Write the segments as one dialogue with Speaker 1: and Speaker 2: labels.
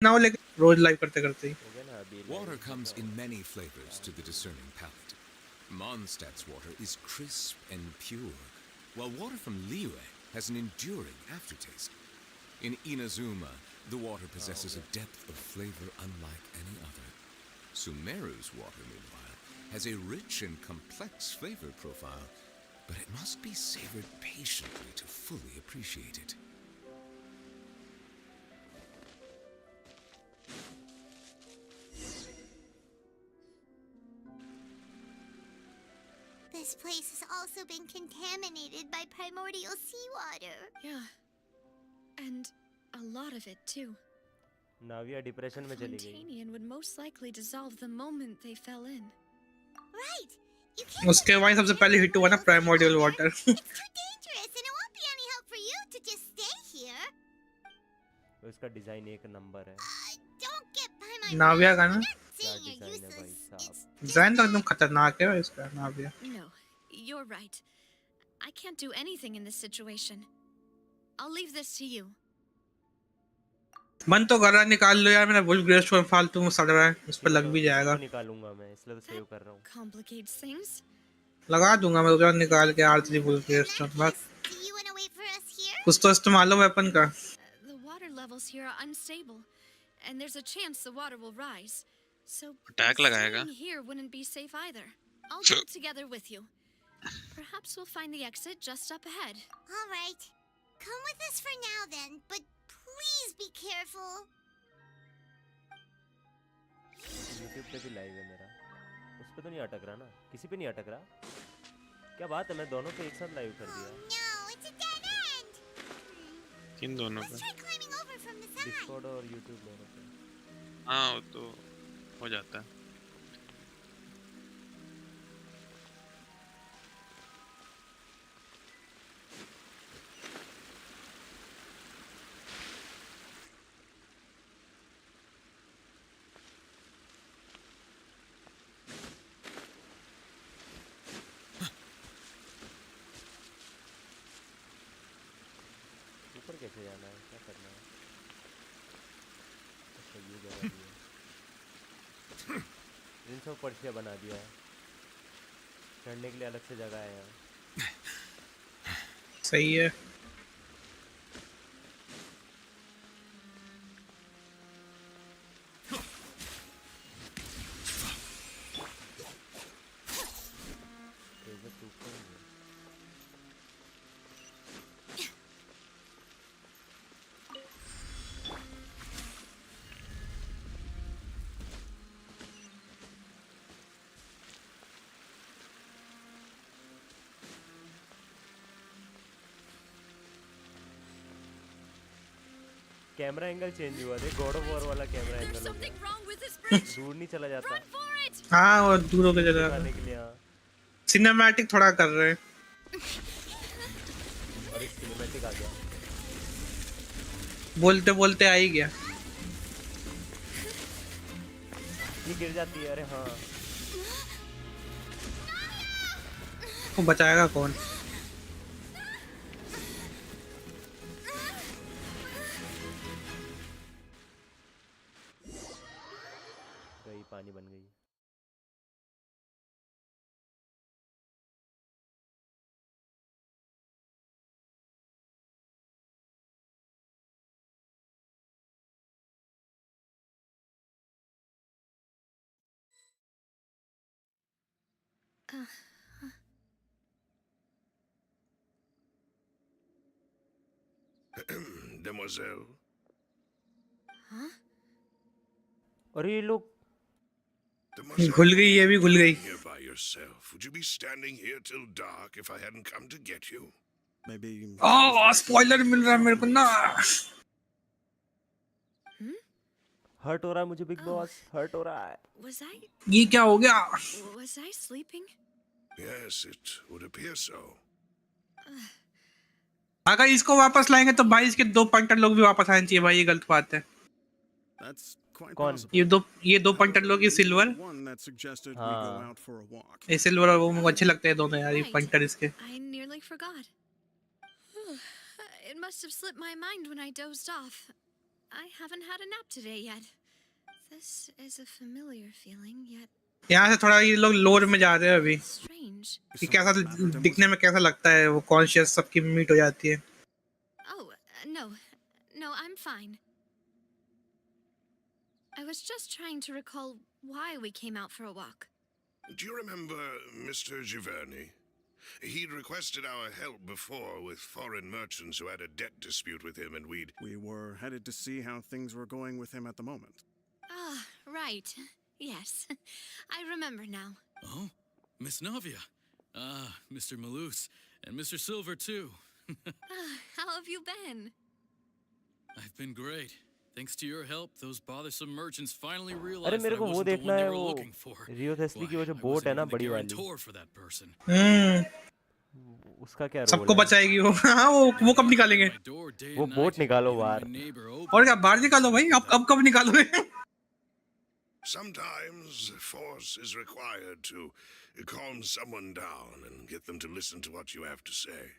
Speaker 1: ना हो लेकिन रोज लाइव करते करते ही
Speaker 2: हो गया ना अभी
Speaker 3: Water comes in many flavors to the discerning palate. Mondstadt's water is crisp and pure, while water from Liyue has an enduring aftertaste. In Inazuma, the water possesses a depth of flavor unlike any other. Sumeru's water, meanwhile, has a rich and complex flavor profile, but it must be savored patiently to fully appreciate it.
Speaker 4: This place has also been contaminated by primordial seawater.
Speaker 5: Yeah. And a lot of it, too.
Speaker 2: नाविया depression में चली गई।
Speaker 5: Fontanian would most likely dissolve the moment they fell in.
Speaker 4: Right. You can't
Speaker 1: उसके वहीं सबसे पहले hit हुआ ना primordial water
Speaker 4: It's too dangerous, and it won't be any help for you to just stay here.
Speaker 2: उसका design एक number है।
Speaker 4: Don't get by my
Speaker 1: नाविया का ना
Speaker 2: क्या डिजाइन है भाई साहब।
Speaker 1: डिजाइन तो एकदम खतरनाक है इसका नाविया।
Speaker 5: No, you're right. I can't do anything in this situation. I'll leave this to you.
Speaker 1: मन तो कर रहा है निकाल लो यार, मेरा वुल्फ ग्रेस्टोन फालतू में सड़ रहा है, इस पर लग भी जाएगा।
Speaker 2: निकालूंगा मैं, इसलिए तो सेव कर रहा हूँ।
Speaker 5: Complicates things.
Speaker 1: लगा दूंगा मैं तो निकाल के R3 वुल्फ ग्रेस्टोन बस। कुछ तो इस्तेमाल हो वेपन का।
Speaker 5: The water levels here are unstable, and there's a chance the water will rise. So
Speaker 6: attack लगाएगा।
Speaker 5: staying here wouldn't be safe either. I'll go together with you. Perhaps we'll find the exit just up ahead.
Speaker 4: All right. Come with us for now then, but please be careful.
Speaker 2: YouTube पे भी live है मेरा, उस पे तो नहीं अटक रहा ना, किसी पे नहीं अटक रहा। क्या बात है, मैं दोनों पे एक साथ लाइव कर दिया।
Speaker 4: No, it's a dead end.
Speaker 6: किन दोनों पे?
Speaker 4: Let's try climbing over from the side.
Speaker 2: Discord और YouTube दोनों पे।
Speaker 6: हाँ वो तो हो जाता है।
Speaker 2: कैसे जाना है, क्या करना है? अच्छा ये जगह भी है। इन सब पर्चियाँ बना दिया है, चढ़ने के लिए अलग से जगह है यहाँ।
Speaker 1: सही है।
Speaker 2: कैमरा एंगल चेंज हुआ, देख गॉड ऑफ वॉर वाला कैमरा एंगल हो गया। दूर नहीं चला जाता।
Speaker 1: हाँ वो दूर होके चला जाता
Speaker 2: दिखाने के लिए। हाँ
Speaker 1: सिनेमैटिक थोड़ा कर रहे हैं।
Speaker 2: और एक सिनेमैटिक आ गया,
Speaker 1: बोलते बोलते आ ही गया।
Speaker 2: ये गिर जाती है। अरे हाँ
Speaker 1: वो बचाएगा कौन?
Speaker 2: गई, पानी बन गई।
Speaker 7: Demoiselle.
Speaker 5: Huh?
Speaker 2: अरे ये लोग
Speaker 1: घुल गई, ये भी घुल गई।
Speaker 7: Here by yourself. Would you be standing here till dark if I hadn't come to get you?
Speaker 8: Maybe.
Speaker 1: Oh spoiler मिल रहा है मेरे को ना।
Speaker 2: हर्ट हो रहा है मुझे बिग बॉस, हर्ट हो रहा है।
Speaker 5: Was I?
Speaker 1: ये क्या हो गया?
Speaker 5: Was I sleeping?
Speaker 7: Yes, it would appear so.
Speaker 1: अगर इसको वापस लाएंगे तो भाई इसके 2 पॉइंटर लोग भी वापस आने चाहिए भाई, ये गलत बात है।
Speaker 8: That's quite
Speaker 2: कौन?
Speaker 8: possible.
Speaker 1: ये दो पॉइंटर लोग, ये silver,
Speaker 8: One that suggested we
Speaker 2: हाँ।
Speaker 8: go out for a walk.
Speaker 1: ये सिल्वर और वो मुझे अच्छे लगते हैं दोनों यार, ये पॉइंटर इसके।
Speaker 5: I nearly forgot. It must have slipped my mind when I dozed off. I haven't had a nap today yet. This is a familiar feeling, yet
Speaker 1: यहाँ से थोड़ा ये लोग लोर में जा रहे हैं अभी
Speaker 5: strange.
Speaker 1: कि कैसा
Speaker 8: Something the matter,
Speaker 1: दिखने में कैसा लगता है वो कॉन्शियस सबकी मीट हो जाती है.
Speaker 5: Oh, no. No, I'm fine. I was just trying to recall why we came out for a walk.
Speaker 7: Do you remember Mr. Giverny? He'd requested our help before with foreign merchants who had a debt dispute with him, and
Speaker 8: We were headed to see how things were going with him at the moment.
Speaker 5: Ah, right. Yes. I remember now.
Speaker 9: Oh, Miss Navia. Ah, Mr. Malus. And Mr. Silver, too.
Speaker 5: How have you been?
Speaker 9: I've been great. Thanks to your help, those bothersome merchants finally
Speaker 2: अरे
Speaker 9: realized that
Speaker 2: मेरे
Speaker 9: I
Speaker 2: को वो
Speaker 9: wasn't the
Speaker 2: देखना
Speaker 9: one they
Speaker 2: है,
Speaker 9: were
Speaker 2: वो
Speaker 9: looking for.
Speaker 2: रियो थेस्ली की वो जो
Speaker 9: I
Speaker 2: बोट है
Speaker 9: wasn't
Speaker 2: ना
Speaker 9: even the
Speaker 2: बड़ी वाली,
Speaker 9: guarantor for that person.
Speaker 2: उसका क्या रोल
Speaker 1: सबको
Speaker 2: है?
Speaker 1: बचाएगी वो. हाँ वो कब निकालेंगे?
Speaker 9: My door day
Speaker 2: वो
Speaker 9: and
Speaker 2: बोट
Speaker 9: night.
Speaker 2: निकालो
Speaker 9: Even my
Speaker 2: बाहर.
Speaker 9: neighbor
Speaker 1: और क्या बाहर निकालो भाई. अब कब निकालोगे?
Speaker 7: sometimes force is required to calm someone down and get them to listen to what you have to say.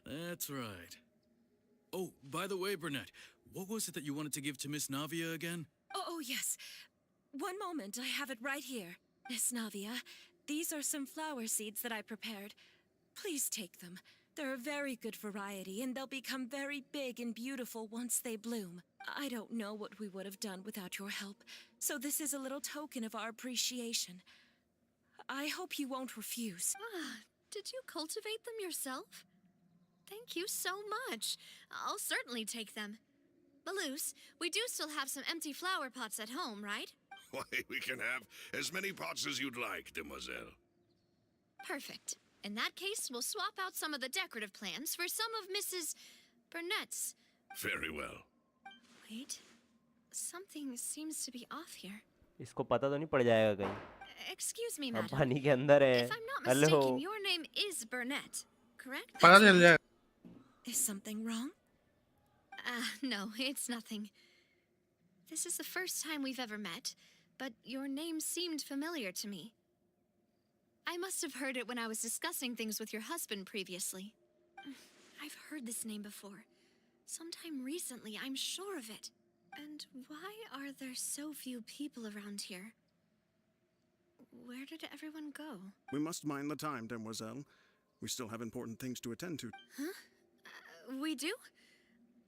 Speaker 9: That's right. Oh, by the way, Burnett, what was it that you wanted to give to Miss Navia again?
Speaker 10: Oh, yes. One moment, I have it right here. Miss Navia, these are some flower seeds that I prepared. Please take them. They're a very good variety, and they'll become very big and beautiful once they bloom. I don't know what we would have done without your help, so this is a little token of our appreciation. I hope you won't refuse.
Speaker 5: Ah, did you cultivate them yourself? Thank you so much. I'll certainly take them. Malus, we do still have some empty flower pots at home, right?
Speaker 7: Why, we can have as many pots as you'd like, demoiselle.
Speaker 5: Perfect. In that case, we'll swap out some of the decorative plants for some of Mrs. Burnett's.
Speaker 7: Very well.
Speaker 5: Wait. Something seems to be off here.
Speaker 2: इसको पता तो नहीं पड़ जाएगा कहीं.
Speaker 5: Excuse me,
Speaker 2: हम
Speaker 5: madam.
Speaker 2: पानी के अंदर हैं.
Speaker 5: If I'm not
Speaker 2: hello.
Speaker 5: mistaken, your name is Burnett, correct?
Speaker 1: पता चल जाएगा.
Speaker 10: Is something wrong?
Speaker 5: No, it's nothing. This is the first time we've ever met, but your name seemed familiar to me. I must have heard it when I was discussing things with your husband previously. I've heard this name before. Sometime recently, I'm sure of it. And why are there so few people around here? Where did everyone go?
Speaker 8: We must mind the time, demoiselle. We still have important things to attend to.
Speaker 5: Huh? We do?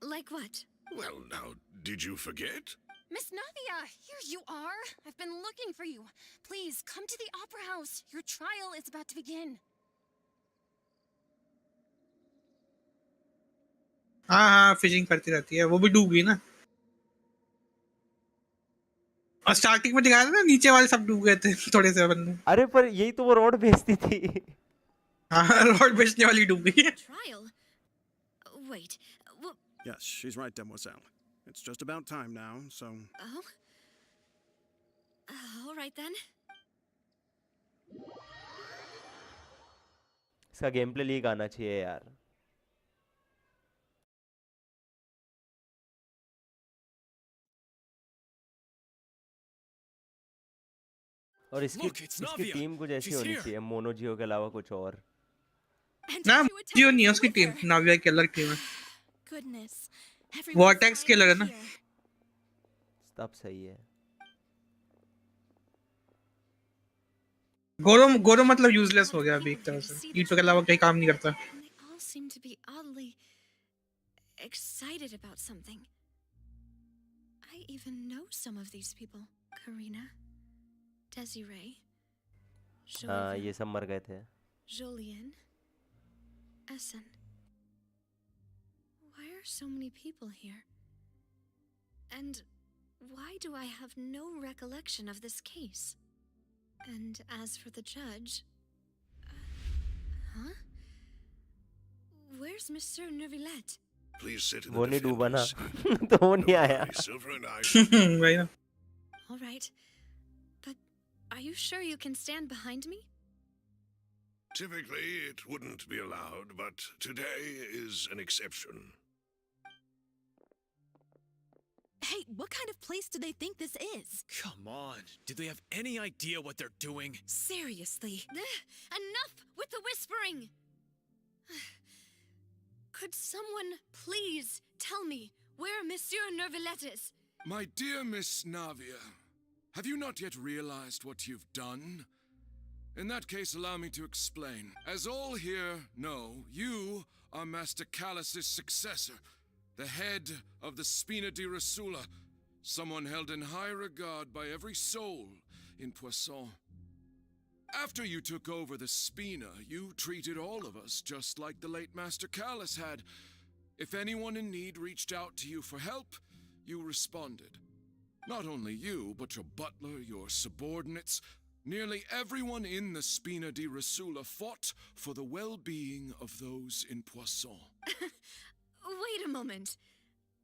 Speaker 5: Like what?
Speaker 7: Well, now, did you forget?
Speaker 10: Miss Navia, here you are. I've been looking for you. Please, come to the opera house. Your trial is about to begin.
Speaker 1: हाँ fishing करती रहती है. वो भी डूब गई ना. और स्टार्टिंग में दिखाया था ना नीचे वाले सब डूब गए थे थोड़े से बंदे.
Speaker 2: अरे पर यही तो वो रोड भेजती थी.
Speaker 1: हाँ रोड बेचने वाली डूब गई है.
Speaker 5: Trial? Wait.
Speaker 8: Yes, she's right, demoiselle. It's just about time now, so...
Speaker 5: Oh? All right then.
Speaker 2: इसका गेम प्ले लीक आना चाहिए यार. और इसकी टीम कुछ ऐसी होनी चाहिए, मोनोजियो के अलावा कुछ और.
Speaker 1: ना जियो नहीं है उसकी टीम. नाविया की अलग टीम है.
Speaker 10: Goodness.
Speaker 1: वॉर्टेक्स के लगे ना.
Speaker 2: तब सही है.
Speaker 1: गोरो मतलब यूजलेस हो गया अभी एक तरह से. ईटो के अलावा कहीं काम नहीं करता.
Speaker 5: They all seem to be oddly excited about something. I even know some of these people. Karina, Desiree,
Speaker 2: हाँ ये सब मर गए थे.
Speaker 5: Julien, Essen. Why are so many people here? And why do I have no recollection of this case? And as for the judge... huh? Where's Mr. Neuvillette?
Speaker 7: Please sit in
Speaker 2: वो
Speaker 7: the
Speaker 2: नहीं डूबा ना.
Speaker 7: defendant's
Speaker 2: तो वो नहीं आया.
Speaker 7: Silver and I.
Speaker 1: वही ना.
Speaker 5: All right. But are you sure you can stand behind me?
Speaker 7: Typically, it wouldn't be allowed, but today is an exception.
Speaker 10: Hey, what kind of place do they think this is?
Speaker 9: Come on. Do they have any idea what they're doing?
Speaker 10: Seriously.
Speaker 5: Enough with the whispering! Could someone please Tell me, where Monsieur Nervalette is?
Speaker 9: My dear Miss Navia, have you not yet realized what you've done? In that case, allow me to explain. As all here know, you are Master Callus's successor, the head of the Spina di Rasula, someone held in high regard by every soul in Poisson. After you took over the Spina, you treated all of us just like the late Master Callus had. If anyone in need reached out to you for help, you responded. Not only you, but your butler, your subordinates, nearly everyone in the Spina di Rasula fought for the well-being of those in Poisson.
Speaker 5: Wait a moment.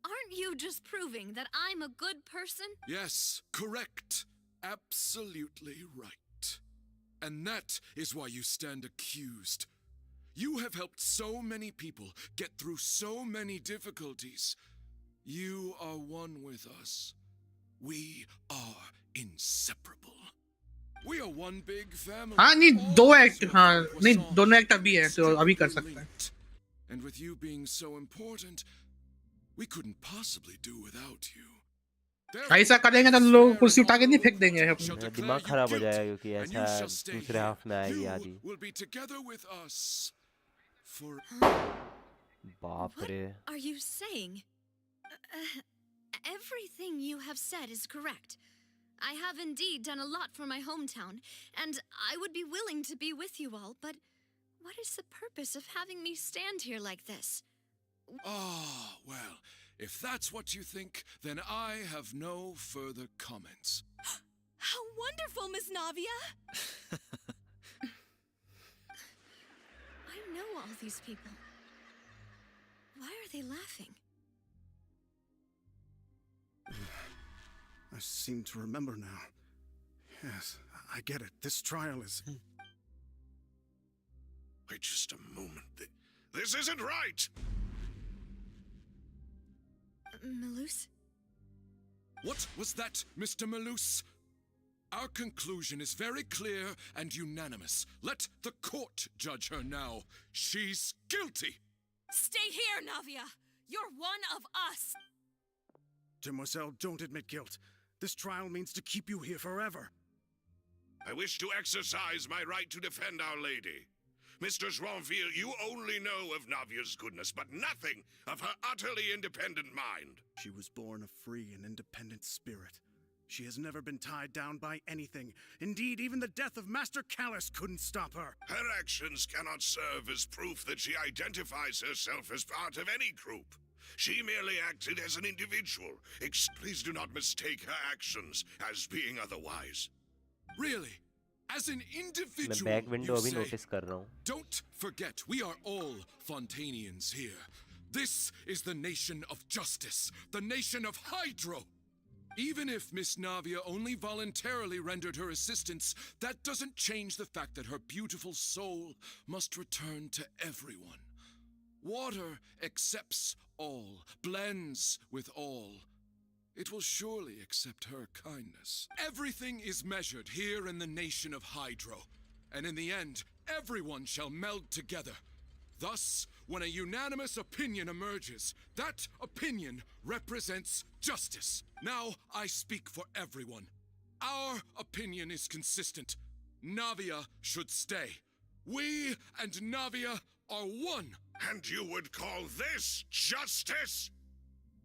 Speaker 5: Aren't you just proving that I'm a good person?
Speaker 9: Yes, correct. Absolutely right. And that is why you stand accused. You have helped so many people get through so many difficulties. You are one with us. We are inseparable. We are one big family.
Speaker 1: हाँ नहीं दो act हाँ नहीं दोनों act अभी है तो अभी कर सकते हैं.
Speaker 9: And with you being so important, we couldn't possibly do without you.
Speaker 1: ऐसा करेंगे तो लोग कुर्सी उठा के नहीं फेंक देंगे अपने.
Speaker 2: मेरा दिमाग खराब हो जाएगा क्योंकि ऐसा दूसरे हाफ में आएगी आदि. बाप रे.
Speaker 5: What are you saying? Everything you have said is correct. I have indeed done a lot for my hometown, and I would be willing to be with you all, but what is the purpose of having me stand here like this?
Speaker 9: Ah, well, if that's what you think, then I have no further comments.
Speaker 10: How wonderful, Miss Navia!
Speaker 5: I know all these people. Why are they laughing?
Speaker 8: I seem to remember now. Yes, I get it. This trial is...
Speaker 7: Wait just a moment. This isn't right!
Speaker 5: Malus?
Speaker 9: What was that, Mr. Malus? Our conclusion is very clear and unanimous. Let the court judge her now. She's guilty!
Speaker 10: Stay here, Navia! You're one of us!
Speaker 8: Demoiselle, don't admit guilt. This trial means to keep you here forever.
Speaker 7: I wish to exercise my right to defend Our Lady. Mr. Joinville, you only know of Navia's goodness, but nothing of her utterly independent mind.
Speaker 8: She was born a free and independent spirit. She has never been tied down by anything. Indeed, even the death of Master Callus couldn't stop her.
Speaker 7: Her actions cannot serve as proof that she identifies herself as part of any group. She merely acted as an individual. Please do not mistake her actions as being otherwise.
Speaker 9: Really? As an
Speaker 2: मैं
Speaker 9: individual,
Speaker 2: back window
Speaker 9: you
Speaker 2: अभी
Speaker 9: say?
Speaker 2: Notice कर रहा हूँ.
Speaker 9: Don't forget, we are all Fontanians here. This is the nation of justice, the nation of Hydro. Even if Miss Navia only voluntarily rendered her assistance, that doesn't change the fact that her beautiful soul must return to everyone. Water accepts all, blends with all. It will surely accept her kindness. Everything is measured here in the nation of Hydro, and in the end, everyone shall meld together. Thus, when a unanimous opinion emerges, that opinion represents justice. Now I speak for everyone. Our opinion is consistent. Navia should stay. We and Navia are one.
Speaker 7: And you would call this justice?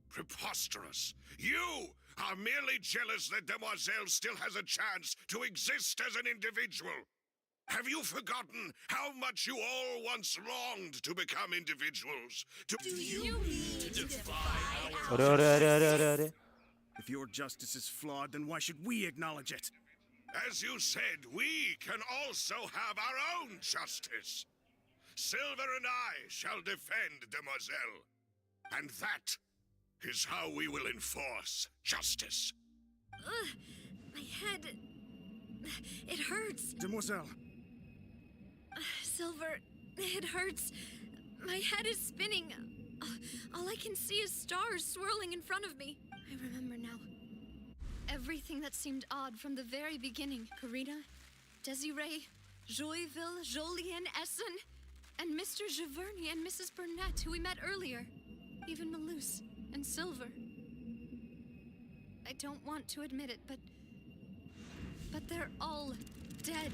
Speaker 7: Preposterous. You are merely jealous that Demoiselle still has a chance to exist as an individual. Have you forgotten how much you all once longed to become individuals?
Speaker 10: Do you mean to defy our...
Speaker 2: अरे अरे अरे अरे अरे अरे.
Speaker 8: If your justice is flawed, then why should we acknowledge it?
Speaker 7: As you said, we can also have our own justice. Silver and I shall defend Demoiselle. And that is how we will enforce justice.
Speaker 5: My head... It hurts.
Speaker 8: Demoiselle,
Speaker 5: Silver, it hurts. My head is spinning. All I can see is stars swirling in front of me. I remember now. Everything that seemed odd from the very beginning. Karina, Desiree, Joyville, Jolien, Essen, and Mr. Giverny and Mrs. Burnett, who we met earlier. Even Malus and Silver. I don't want to admit it, but they're all dead.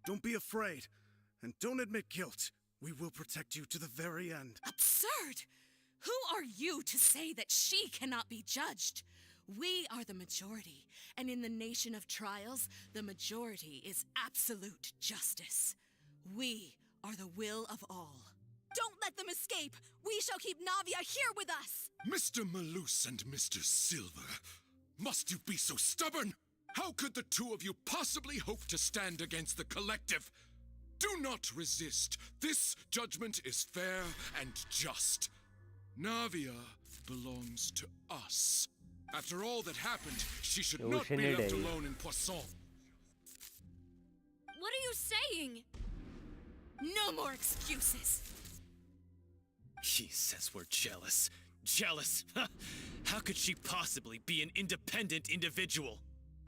Speaker 8: Don't be afraid, and don't admit guilt. We will protect you to the very end.
Speaker 10: Absurd! Who are you to say that she cannot be judged? We are the majority, and in the nation of trials, the majority is absolute justice. We are the will of all. Don't let them escape! We shall keep Navia here with us!
Speaker 9: Mr. Malus and Mr. Silver, must you be so stubborn? How could the two of you possibly hope to stand against the collective? Do not resist. This judgment is fair and just. Navia belongs to us. After all that happened, she should not be left alone in Poisson.
Speaker 5: What are you saying?
Speaker 10: No more excuses!
Speaker 11: She says we're jealous. Jealous? How could she possibly be an independent individual?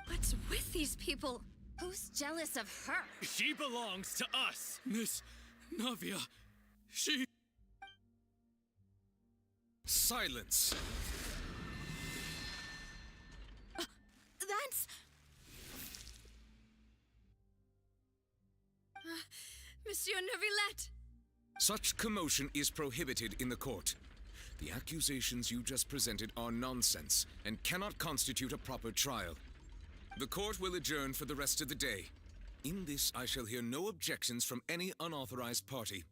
Speaker 5: What's with these people? Who's jealous of her?
Speaker 11: She belongs to us!
Speaker 9: Miss Navia, she...
Speaker 3: Silence!
Speaker 10: That's...
Speaker 5: Monsieur Neuvillette!
Speaker 3: Such commotion is prohibited in the court. The accusations you just presented are nonsense and cannot constitute a proper trial. The court will adjourn for the rest of the day. In this, I shall hear no objections from any unauthorized party.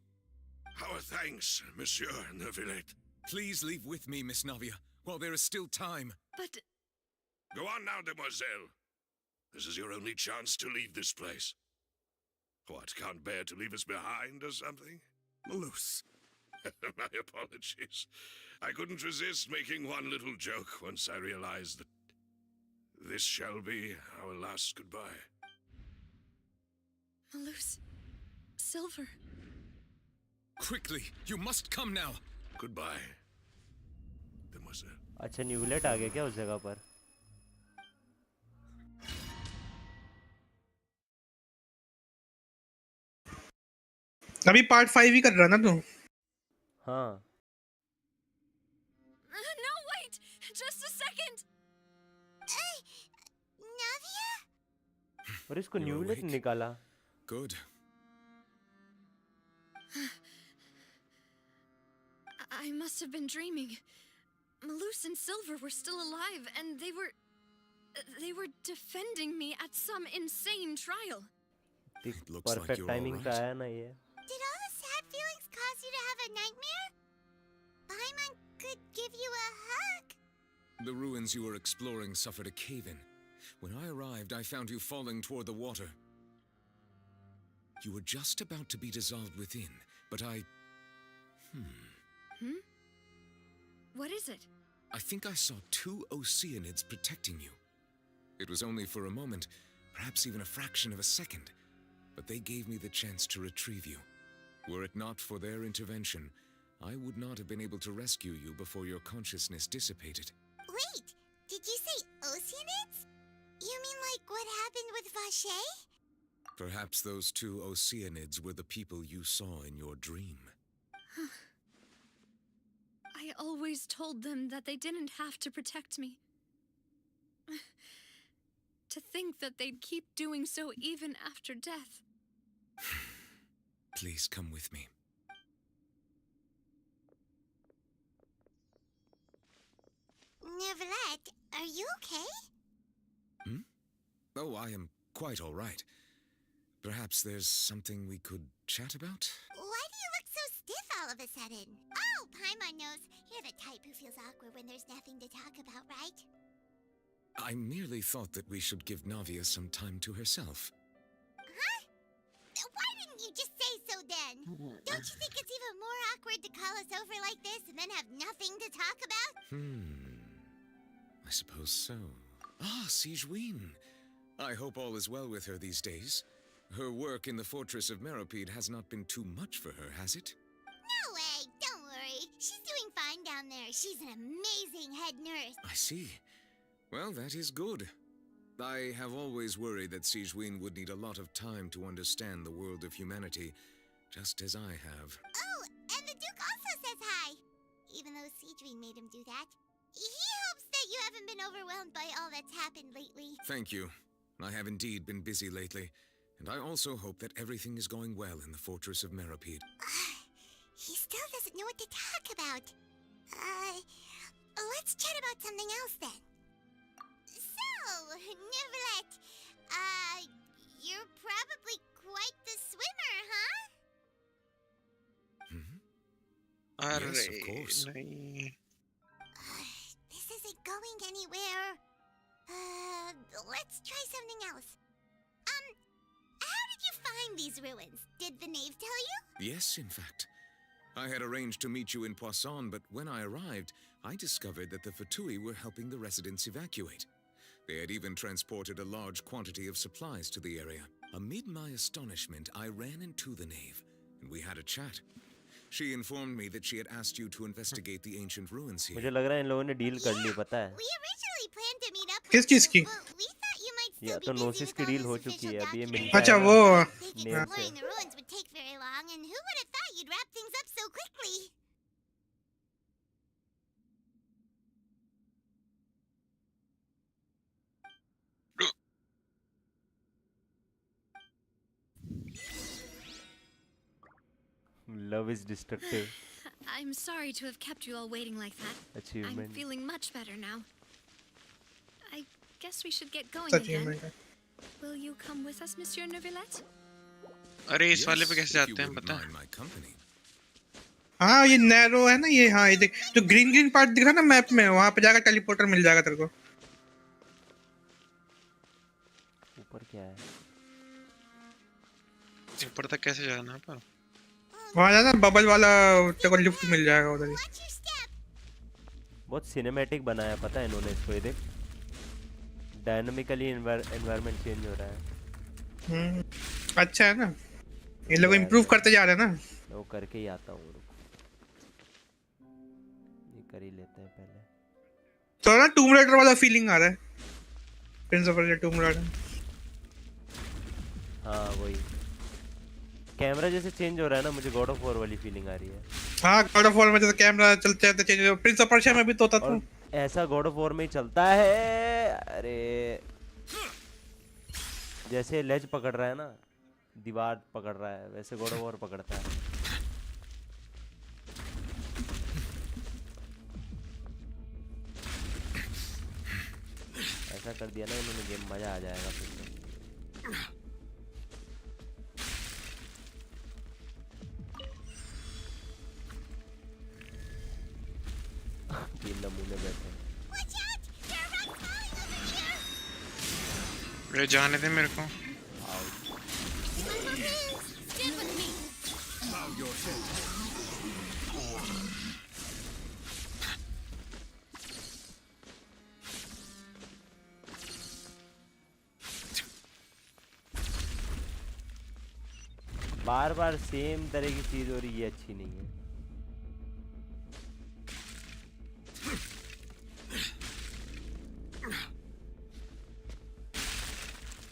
Speaker 7: Our thanks, Monsieur Neuvillette.
Speaker 3: Please leave with me, Miss Navia, while there is still time.
Speaker 5: But...
Speaker 7: Go on now, demoiselle. This is your only chance to leave this place. What, can't bear to leave us behind or something?
Speaker 8: Malus.
Speaker 7: My apologies. I couldn't resist making one little joke once I realized that this shall be our last goodbye.
Speaker 5: Malus... Silver...
Speaker 3: Quickly, you must come now.
Speaker 7: Goodbye, demoiselle.
Speaker 2: अच्छा न्यूलेट आ गया क्या उस जगह पर?
Speaker 1: अभी part 5 ही कर रहा ना तू?
Speaker 2: हाँ.
Speaker 5: No, wait! Just a second!
Speaker 4: Navia?
Speaker 2: और इसको
Speaker 3: You're
Speaker 2: न्यूलेट
Speaker 3: awake.
Speaker 2: निकाला.
Speaker 3: Good.
Speaker 5: I must have been dreaming. Malus and Silver were still alive, and they were defending me at some insane trial.
Speaker 3: It looks like
Speaker 2: Perfect
Speaker 3: you're all
Speaker 2: timing पे
Speaker 3: right.
Speaker 2: आया ना ये.
Speaker 4: Did all the sad feelings cause you to have a nightmare? Paimon could give you a hug.
Speaker 3: The ruins you were exploring suffered a cave-in. When I arrived, I found you falling toward the water. You were just about to be dissolved within, but I...
Speaker 5: What is it?
Speaker 3: I think I saw 2 Oceanids protecting you. It was only for a moment, perhaps even a fraction of a second, but they gave me the chance to retrieve you. Were it not for their intervention, I would not have been able to rescue you before your consciousness dissipated.
Speaker 4: Wait, did you say Oceanids? You mean like what happened with Vache?
Speaker 3: Perhaps those 2 Oceanids were the people you saw in your dream.
Speaker 5: I always told them that they didn't have to protect me. To think that they'd keep doing so even after death.
Speaker 3: Please come with me.
Speaker 4: Neuvillette, are you okay?
Speaker 3: Oh, I am quite all right. Perhaps there's something we could chat about?
Speaker 4: Why do you look so stiff all of a sudden? Oh, Paimon knows. You're the type who feels awkward when there's nothing to talk about, right?
Speaker 3: I merely thought that we should give Navia some time to herself.
Speaker 4: Huh? Why didn't you just say so then? Don't you think it's even more awkward to call us over like this and then have nothing to talk about?
Speaker 3: I suppose so. Ah, Sigewinne. I hope all is well with her these days. Her work in the fortress of Meropide has not been too much for her, has it?
Speaker 4: No way, don't worry. She's doing fine down there. She's an amazing head nurse.
Speaker 3: I see. Well, that is good. I have always worried that Sigewinne would need a lot of time to understand the world of humanity, just as I have.
Speaker 4: Oh, and the says hi. Even though Seedream made him do that. He hopes that you haven't been overwhelmed by all that's happened lately.
Speaker 3: Thank you. I have indeed been busy lately, and I also hope that everything is going well in the fortress of Meripede.
Speaker 4: He still doesn't know what to talk about. Let's chat about something else then. So, Neverlet, you're probably quite the swimmer, huh?
Speaker 3: Yes, of course.
Speaker 6: नहीं
Speaker 4: This isn't going anywhere. Let's try something else. How did you find these ruins? Did the knave tell you?
Speaker 3: Yes, in fact. I had arranged to meet you in Poisson, but when I arrived, I discovered that the Fatui were helping the residents evacuate. They had even transported a large quantity of supplies to the area. Amid my astonishment, I ran into the knave, and we had a chat. She informed me that she had asked you to investigate the ancient ruins here.
Speaker 2: मुझे लग रहा है इन लोगों ने deal कर ली, पता है?
Speaker 4: We originally planned to meet up
Speaker 1: किस
Speaker 4: with
Speaker 1: चीज
Speaker 4: you,
Speaker 1: की?
Speaker 4: but we thought you might
Speaker 2: या
Speaker 4: still
Speaker 2: तो
Speaker 4: be busy
Speaker 2: नोसिस
Speaker 4: with
Speaker 2: की
Speaker 4: all
Speaker 2: डील
Speaker 4: this
Speaker 2: हो चुकी
Speaker 4: official
Speaker 2: है, अब ये
Speaker 4: documentation.
Speaker 2: मिलता
Speaker 1: अच्छा
Speaker 2: है ना
Speaker 1: वो
Speaker 4: I think
Speaker 2: नेम से।
Speaker 4: exploring the ruins would take very long, and who would have thought you'd wrap things up so quickly?
Speaker 2: Love is destructive.
Speaker 5: I'm sorry to have kept you all waiting like that. I'm
Speaker 2: Achievement.
Speaker 5: feeling much better now. I guess we should get going
Speaker 1: such
Speaker 5: again.
Speaker 1: में
Speaker 5: Will you come with us, Monsieur Neuvillette?
Speaker 6: अरे इस वाले पे
Speaker 3: Yes,
Speaker 6: कैसे
Speaker 3: if you
Speaker 6: जाते हैं
Speaker 3: wouldn't
Speaker 6: पता है?
Speaker 3: mind my company.
Speaker 1: हाँ ये नैरो है ना ये हाँ ये देख जो ग्रीन ग्रीन पार्ट दिख रहा है ना मैप में वहाँ पे जाकर टेलीपोर्टर मिल जाएगा तेरे को
Speaker 2: ऊपर क्या है?
Speaker 6: ऊपर तक कैसे जाना है पर?
Speaker 1: वहाँ जाना बबल वाला तेरे को लिफ्ट मिल जाएगा उधर ही
Speaker 4: Watch your step.
Speaker 2: बहुत सिनेमैटिक बनाया, पता है इन्होंने इसको, ये देख डायनामिकली एनवायरनमेंट चेंज हो रहा है।
Speaker 1: अच्छा है ना ये लोग इम्प्रूव करते जा रहे हैं ना
Speaker 2: मैं वो करके ही आता हूँ, ये कर ही लेते हैं पहले।
Speaker 1: तो ना टूम रेडर वाला फीलिंग आ रहा है प्रिंस ऑफ पर्सिया टूम रेडर
Speaker 2: हाँ वही कैमरा जैसे चेंज हो रहा है ना, मुझे गॉड ऑफ वॉर वाली फीलिंग आ रही है।
Speaker 1: हाँ गॉड ऑफ वॉर में जैसे कैमरा चलते रहते चेंज प्रिंस ऑफ पर्सिया में भी तो होता था
Speaker 2: ऐसा गॉड ऑफ वॉर में ही चलता है। अरे जैसे लेज पकड़ रहा है ना, दीवार पकड़ रहा है, वैसे गॉड ऑफ वॉर पकड़ता है। ऐसा कर दिया ना इन्होंने, गेम मजा आ जाएगा फिर तो। तीन नमूने बैठे हैं।
Speaker 4: Watch out! There are rats falling over here!
Speaker 6: अरे जाने दे मेरे को।
Speaker 4: Stand with me.
Speaker 8: Bow your head.
Speaker 2: Bar bar same तरह की चीज हो रही है, अच्छी नहीं है।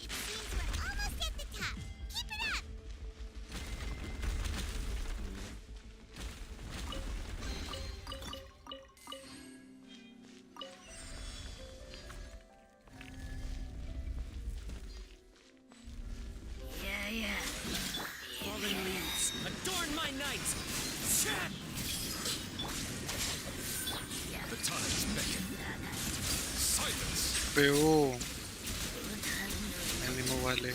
Speaker 4: It seems we're almost at the top. Keep it up.
Speaker 11: Fallen leaves, adorn my night!
Speaker 9: The times beckon. Silence!
Speaker 6: बे वो एनिमो वाले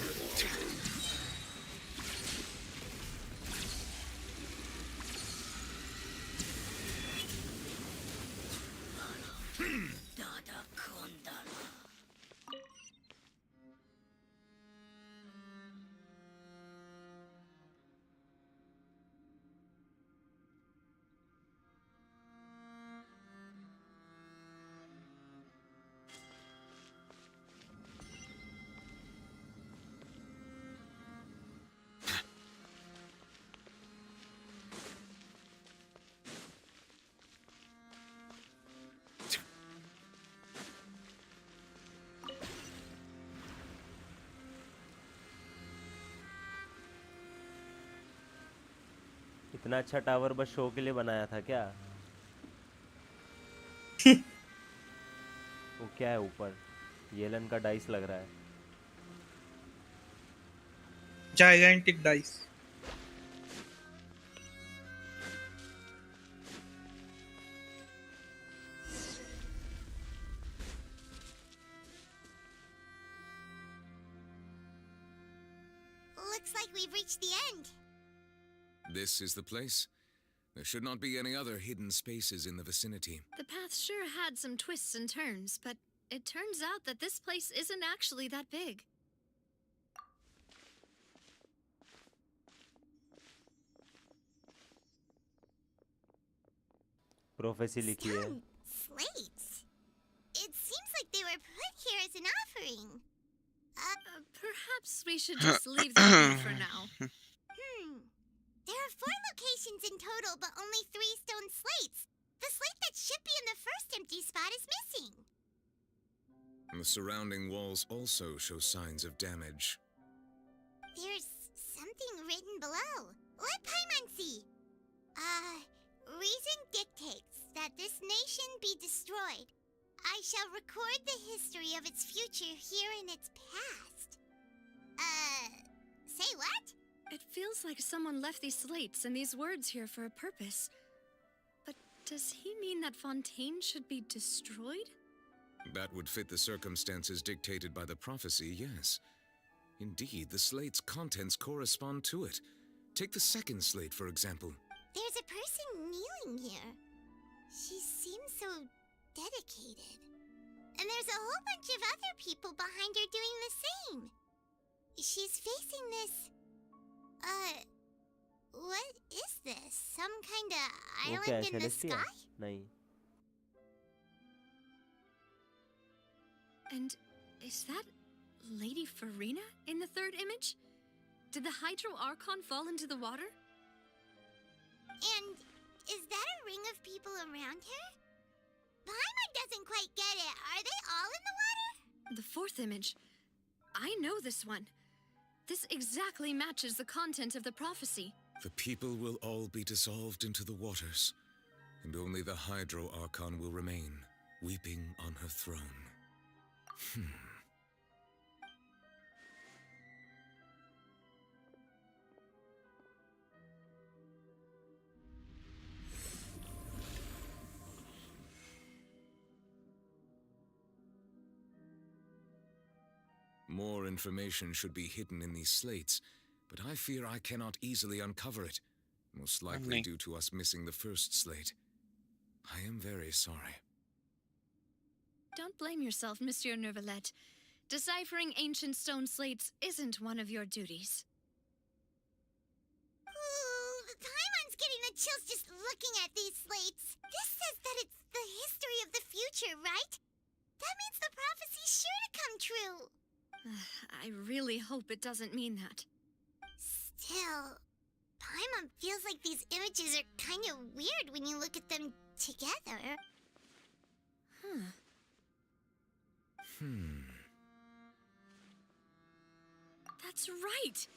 Speaker 2: इतना अच्छा टावर बस शो के लिए बनाया था क्या? वो क्या है ऊपर? येलन का डाइस लग रहा है.
Speaker 1: Gigantic dice.
Speaker 4: Looks like we've reached the end.
Speaker 3: This is the place. There should not be any other hidden spaces in the vicinity.
Speaker 5: The path sure had some twists and turns, but it turns out that this place isn't actually that big.
Speaker 2: Prophecy लिखी है.
Speaker 4: Stone slates. It seems like they were put here as an offering.
Speaker 5: Perhaps we should just leave them be for now.
Speaker 4: There are 4 locations in total, but only 3 stone slates. The slate that should be in the first empty spot is missing.
Speaker 3: The surrounding walls also show signs of damage.
Speaker 4: There's something written below. Let Paimon see. Reason dictates that this nation be destroyed. I shall record the history of its future here in its past. Say what?
Speaker 5: It feels like someone left these slates and these words here for a purpose. But does he mean that Fontaine should be destroyed?
Speaker 3: That would fit the circumstances dictated by the prophecy, yes. Indeed, the slate's contents correspond to it. Take the second slate, for example.
Speaker 4: There's a person kneeling here. She seems so dedicated. And there's a whole bunch of other people behind her doing the same. She's facing this... what is this? Some kind of
Speaker 2: वो क्या है?
Speaker 4: island in the
Speaker 2: Celestia?
Speaker 4: sky?
Speaker 2: नहीं.
Speaker 5: And is that Lady Farina in the third image? Did the Hydro Archon fall into the water?
Speaker 4: And is that a ring of people around her? Paimon doesn't quite get it. Are they all in the water?
Speaker 5: The fourth image. I know this one. This exactly matches the content of the prophecy.
Speaker 3: The people will all be dissolved into the waters, and only the Hydro Archon will remain, weeping on her throne. More information should be hidden in these slates, but I fear I cannot easily uncover it, most likely due to us missing the first slate. I am very sorry.
Speaker 5: Don't blame yourself, Monsieur Neuvillette. Deciphering ancient stone slates isn't one of your duties.
Speaker 4: Ooh, Paimon's getting the chills just looking at these slates. This says that it's the history of the future, right? That means the prophecy's sure to come true.
Speaker 5: I really hope it doesn't mean that.
Speaker 4: Still, Paimon feels like these images are kind of weird when you look at them together.
Speaker 5: That's right!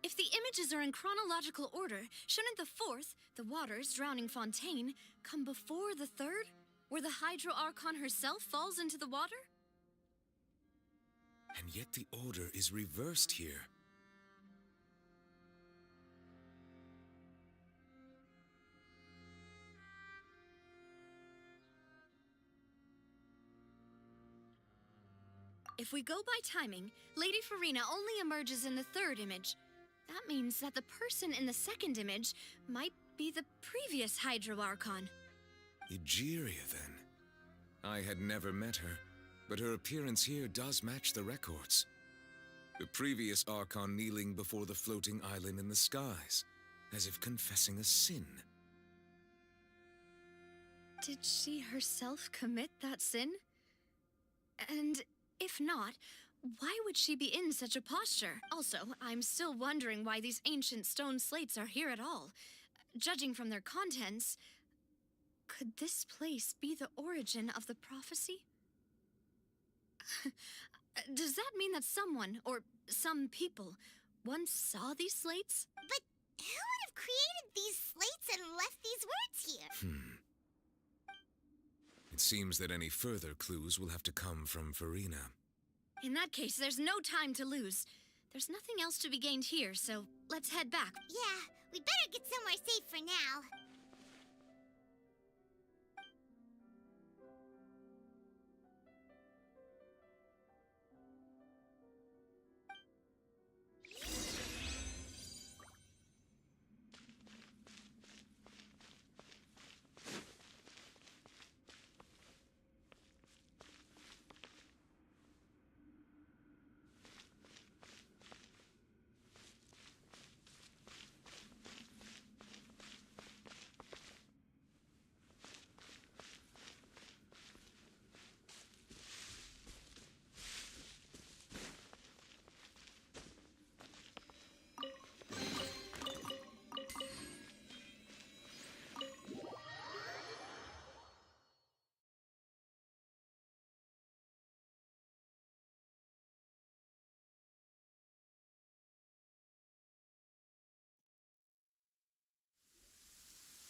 Speaker 5: If the images are in chronological order, shouldn't the fourth, the waters drowning Fontaine, come before the third, where the Hydro Archon herself falls into the water?
Speaker 3: And yet the order is reversed here.
Speaker 5: If we go by timing, Lady Farina only emerges in the third image. That means that the person in the second image might be the previous Hydro Archon.
Speaker 3: Egeria, then. I had never met her, but her appearance here does match the records. The previous Archon kneeling before the floating island in the skies, as if confessing a sin.
Speaker 5: Did she herself commit that sin? And if not, why would she be in such a posture? Also, I'm still wondering why these ancient stone slates are here at all. Judging from their contents, could this place be the origin of the prophecy? Does that mean that someone, or some people, once saw these slates?
Speaker 4: But Who would have created these slates and left these words here?
Speaker 3: It seems that any further clues will have to come from Farina.
Speaker 5: In that case, there's no time to lose. There's nothing else to be gained here, so let's head back.
Speaker 4: Yeah, we better get somewhere safe for now.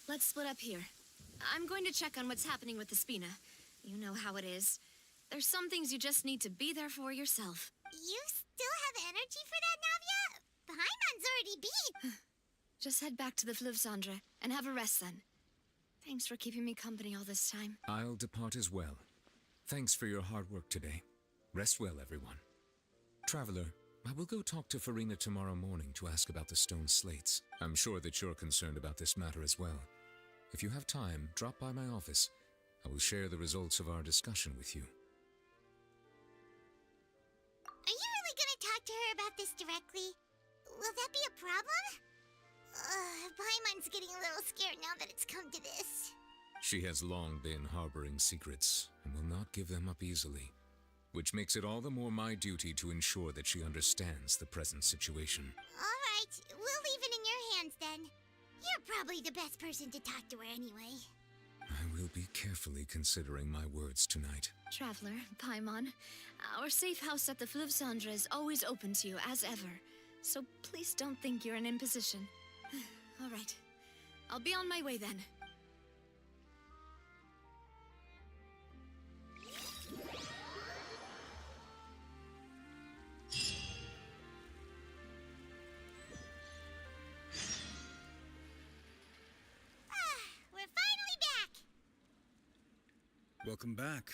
Speaker 5: Let's split up here. I'm going to check on what's happening with the Spina. You know how it is. There's some things you just need to be there for yourself.
Speaker 4: You still have energy for that, Navia? Paimon's already beat.
Speaker 5: Just head back to the Fluvsandre and have a rest then. Thanks for keeping me company all this time.
Speaker 3: I'll depart as well. Thanks for your hard work today. Rest well, everyone. Traveler, I will go talk to Farina tomorrow morning to ask about the stone slates. I'm sure that you're concerned about this matter as well. If you have time, drop by my office. I will share the results of our discussion with you.
Speaker 4: Are you really gonna talk to her about this directly? Will that be a problem? Paimon's getting a little scared now that it's come to this.
Speaker 3: She has long been harboring secrets and will not give them up easily, which makes it all the more my duty to ensure that she understands the present situation.
Speaker 4: All right, we'll leave it in your hands then. You're probably the best person to talk to her anyway.
Speaker 3: I will be carefully considering my words tonight.
Speaker 5: Traveler, Paimon, our safe house at the Fluvsandre is always open to you as ever, so please don't think you're an imposition. All right, I'll be on my way then.
Speaker 4: We're finally back!
Speaker 12: Welcome back.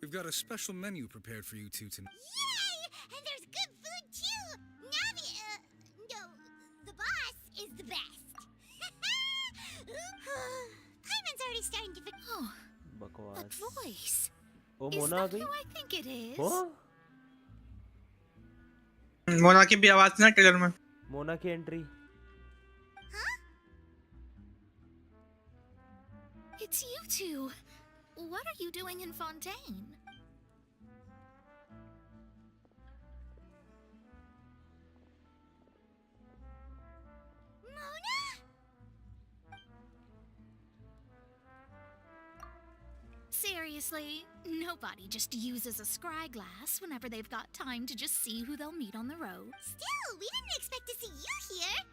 Speaker 12: We've got a special menu prepared for you two tonight.
Speaker 4: Yay! And there's good food too! Navi, no, the boss is the best. Paimon's already starting to
Speaker 5: Oh,
Speaker 2: बकवास.
Speaker 5: that voice.
Speaker 2: O
Speaker 5: Is
Speaker 2: Mona uh
Speaker 5: that
Speaker 2: गई.
Speaker 5: who I think it is?
Speaker 2: ओ
Speaker 1: मोना की भी आवाज थी ना trailer में.
Speaker 2: मोना की entry.
Speaker 5: It's you two. What are you doing in Fontaine?
Speaker 4: Mona?
Speaker 5: Seriously, nobody just uses a scry glass whenever they've got time to just see who they'll meet on the road.
Speaker 4: Still, we didn't expect to see you here.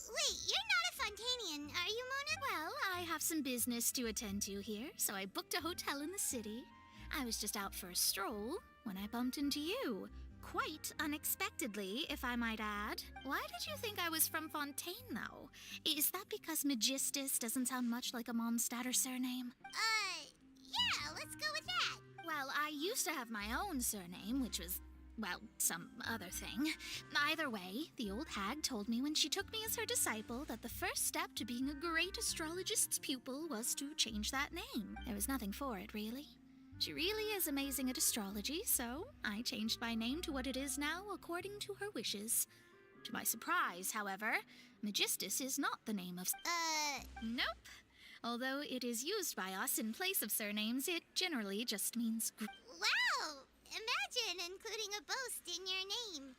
Speaker 4: Wait, you're not a Fontanian, are you, Mona?
Speaker 5: Well, I have some business to attend to here, so I booked a hotel in the city. I was just out for a stroll when I bumped into you. Quite unexpectedly, if I might add. Why did you think I was from Fontaine, though? Is that because Magistus doesn't sound much like a Mondstadt surname?
Speaker 4: Yeah, let's go with that.
Speaker 5: Well, I used to have my own surname, which was, well, some other thing. Either way, the old hag told me when she took me as her disciple that the first step to being a great astrologist's pupil was to change that name. There was nothing for it, really. She really is amazing at astrology, so I changed my name to what it is now according to her wishes. To my surprise, however, Magistus is not the name of... Nope. Although it is used by us in place of surnames, it generally just means...
Speaker 4: Wow! Imagine including a boast in your name.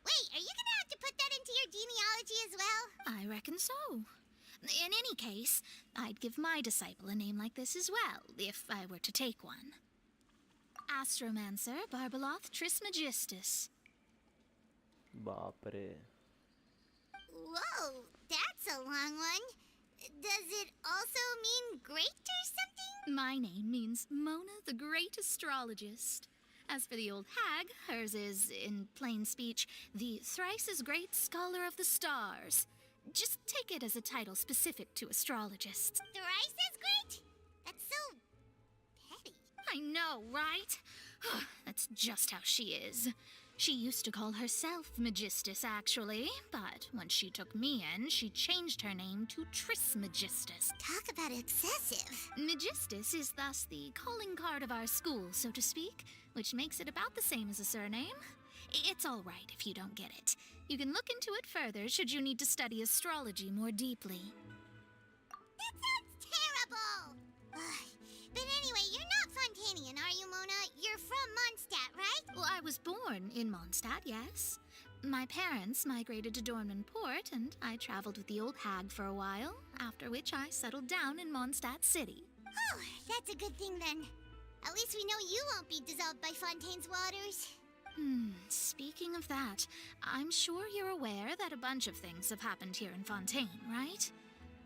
Speaker 4: Wait, are you gonna have to put that into your genealogy as well?
Speaker 5: I reckon so. In any case, I'd give my disciple a name like this as well, if I were to take one. Astromancer Barbaloth Trismegistus.
Speaker 2: बाप रे.
Speaker 4: Whoa, that's a long one. Does it also mean great or something?
Speaker 5: My name means Mona the Great Astrologist. As for the old hag, hers is, in plain speech, the thrice as great scholar of the stars. Just take it as a title specific to astrologists.
Speaker 4: Thrice as great? That's so petty.
Speaker 5: I know, right? That's just how she is. She used to call herself Magistus, actually, but when she took me in, she changed her name to Trismegistus.
Speaker 4: Talk about excessive.
Speaker 5: Magistus is thus the calling card of our school, so to speak, which makes it about the same as a surname. It's all right if you don't get it. You can look into it further should you need to study astrology more deeply.
Speaker 4: That sounds terrible! Ugh. But anyway, you're not Fontanian, are you, Mona? You're from Mondstadt, right?
Speaker 5: Well, I was born in Mondstadt, yes. My parents migrated to Dornmanport, and I traveled with the old hag for a while, after which I settled down in Mondstadt City.
Speaker 4: Oh, that's a good thing then. At least we know you won't be dissolved by Fontaine's waters.
Speaker 5: Speaking of that, I'm sure you're aware that a bunch of things have happened here in Fontaine, right?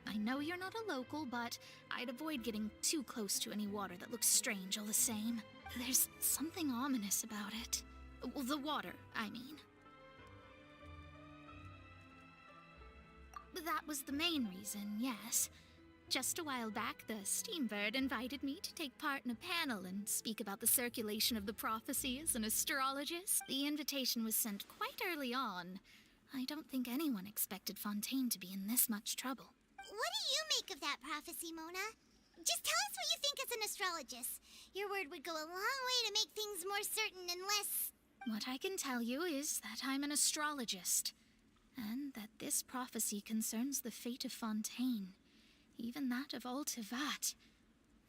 Speaker 5: I know you're not a local, but I'd avoid getting too close to any water that looks strange all the same. There's something ominous about it. Well, the water, I mean. That was the main reason, yes. Just a while back, the Steambird invited me to take part in a panel and speak about the circulation of the prophecy as an astrologist. The invitation was sent quite early on. I don't think anyone expected Fontaine to be in this much trouble.
Speaker 4: What do you make of that prophecy, Mona? Just tell us what you think as an astrologist. Your word would go a long way to make things more certain and less...
Speaker 5: What I can tell you is that I'm an astrologist, and that this prophecy concerns the fate of Fontaine, even that of Altivat.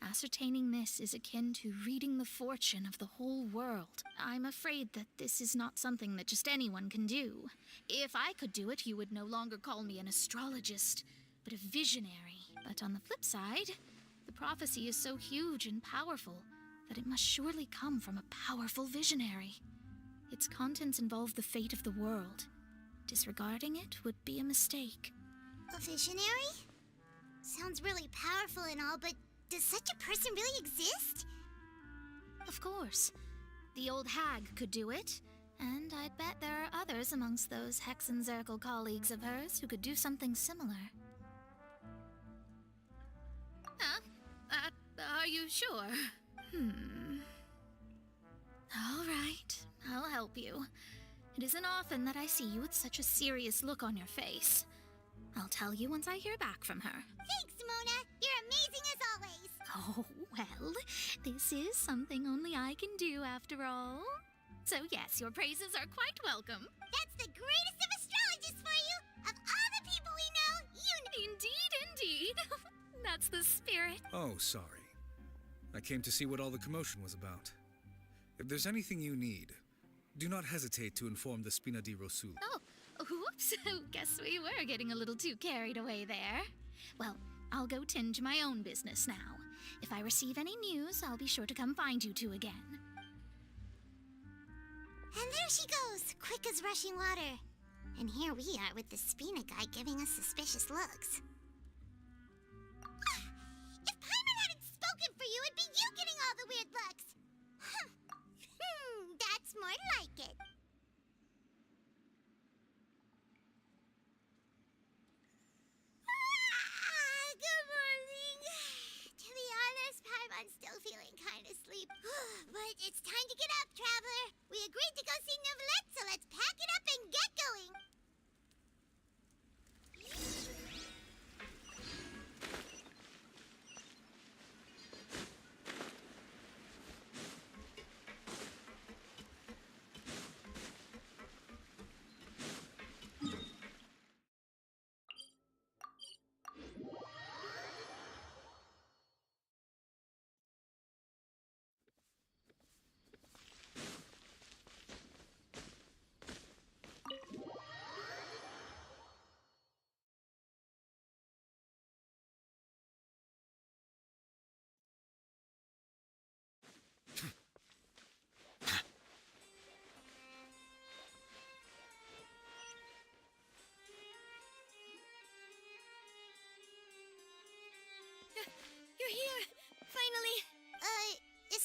Speaker 5: Ascertaining this is akin to reading the fortune of the whole world. I'm afraid that this is not something that just anyone can do. If I could do it, you would no longer call me an astrologist, but a visionary. But on the flip side, the prophecy is so huge and powerful that it must surely come from a powerful visionary. Its contents involve the fate of the world. Disregarding it would be a mistake.
Speaker 4: A visionary? Sounds really powerful and all, but does such a person really exist?
Speaker 5: Of course. The old hag could do it, and I'd bet there are others amongst those Hexenzirkel colleagues of hers who could do something similar. Huh? Are you sure? All right, I'll help you. It isn't often that I see you with such a serious look on your face. I'll tell you once I hear back from her.
Speaker 4: Thanks, Mona. You're amazing as always.
Speaker 5: Oh, well, this is something only I can do after all. So yes, your praises are quite welcome.
Speaker 4: That's the greatest of astrologists for you. Of all the people we know, you know.
Speaker 5: Indeed. That's the spirit.
Speaker 12: Oh, sorry. I came to see what all the commotion was about. If there's anything you need, do not hesitate to inform the Spina di Rosul.
Speaker 5: Oh, whoops. Guess we were getting a little too carried away there. Well, I'll go tend to my own business now. If I receive any news, I'll be sure to come find you two again.
Speaker 4: And there she goes, quick as rushing water. And here we are with the Spina guy giving us suspicious looks. If Paimon hadn't spoken for you, it'd be you getting all the weird looks. That's more like it. Good morning. To be honest, Paimon's still feeling kind of sleep. But it's time to get up, traveler. We agreed to go see Neuvillette, so let's pack it up and get going.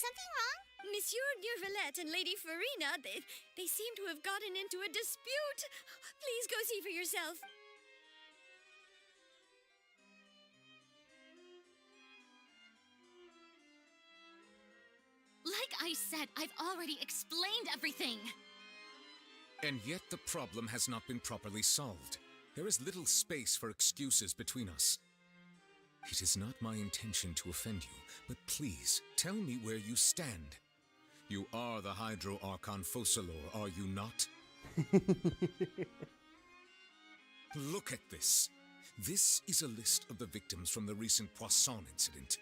Speaker 4: something wrong?
Speaker 5: Monsieur Neurvalette and Lady Farina, they seem to have gotten into a dispute. Please go see for yourself. Like I said, I've already explained everything.
Speaker 3: And yet the problem has not been properly solved. There is little space for excuses between us. It is not my intention to offend you, but please, tell me where you stand. You are the Hydro Archon Focalor, are you not? Look at this. This is a list of the victims from the recent Poisson incident.